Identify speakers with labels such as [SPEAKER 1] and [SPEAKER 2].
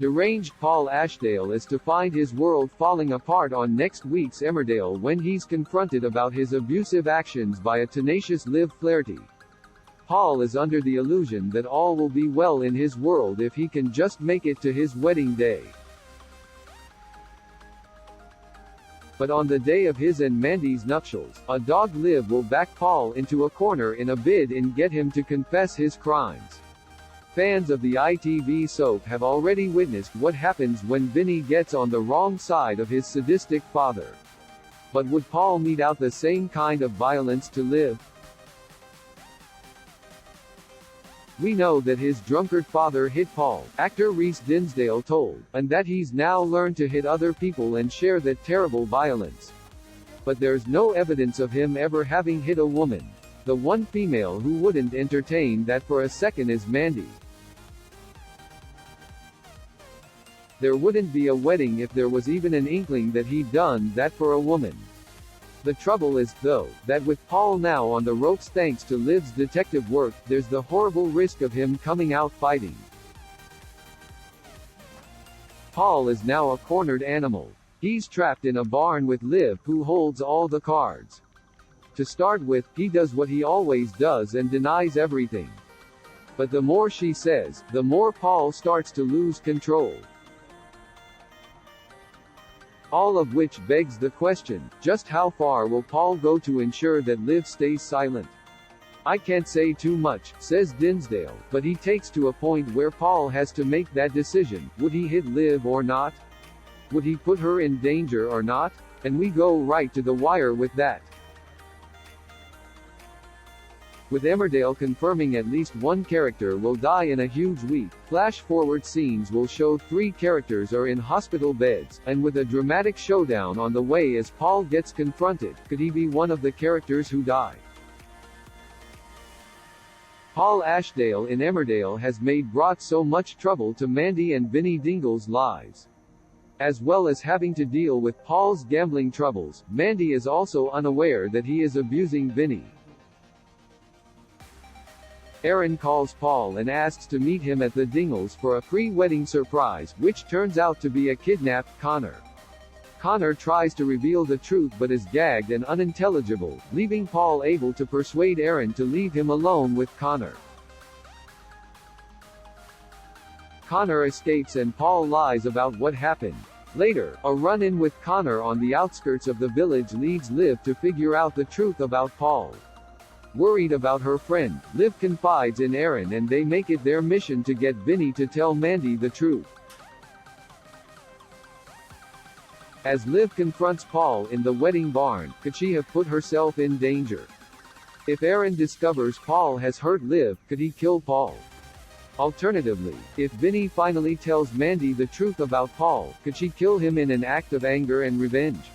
[SPEAKER 1] Deranged Paul Ashdale is to find his world falling apart on next week's Emmerdale when he's confronted about his abusive actions by a tenacious Liv Flaherty. Paul is under the illusion that all will be well in his world if he can just make it to his wedding day. But on the day of his and Mandy's nuptials, a dog Liv will back Paul into a corner in a bid and get him to confess his crimes. Fans of the ITV soap have already witnessed what happens when Vinny gets on the wrong side of his sadistic father. But would Paul mete out the same kind of violence to Liv? We know that his drunkard father hit Paul, actor Rhys Dinsdale told, and that he's now learned to hit other people and share that terrible violence. But there's no evidence of him ever having hit a woman. The one female who wouldn't entertain that for a second is Mandy. There wouldn't be a wedding if there was even an inkling that he'd done that for a woman. The trouble is, though, that with Paul now on the ropes thanks to Liv's detective work, there's the horrible risk of him coming out fighting. Paul is now a cornered animal. He's trapped in a barn with Liv, who holds all the cards. To start with, he does what he always does and denies everything. But the more she says, the more Paul starts to lose control. All of which begs the question, just how far will Paul go to ensure that Liv stays silent? I can't say too much, says Dinsdale, but he takes to a point where Paul has to make that decision. Would he hit Liv or not? Would he put her in danger or not? And we go right to the wire with that. With Emmerdale confirming at least one character will die in a huge week, flash-forward scenes will show 3 characters are in hospital beds, and with a dramatic showdown on the way as Paul gets confronted, could he be one of the characters who die? Paul Ashdale in Emmerdale has brought so much trouble to Mandy and Vinny Dingle's lives. As well as having to deal with Paul's gambling troubles, Mandy is also unaware that he is abusing Vinny. Erin calls Paul and asks to meet him at the Dingles for a pre-wedding surprise, which turns out to be a kidnapped Connor. Connor tries to reveal the truth but is gagged and unintelligible, leaving Paul able to persuade Erin to leave him alone with Connor. Connor escapes and Paul lies about what happened. Later, a run-in with Connor on the outskirts of the village leads Liv to figure out the truth about Paul. Worried about her friend, Liv confides in Erin and they make it their mission to get Vinny to tell Mandy the truth. As Liv confronts Paul in the wedding barn, could she have put herself in danger? If Erin discovers Paul has hurt Liv, could he kill Paul? Alternatively, if Vinny finally tells Mandy the truth about Paul, could she kill him in an act of anger and revenge?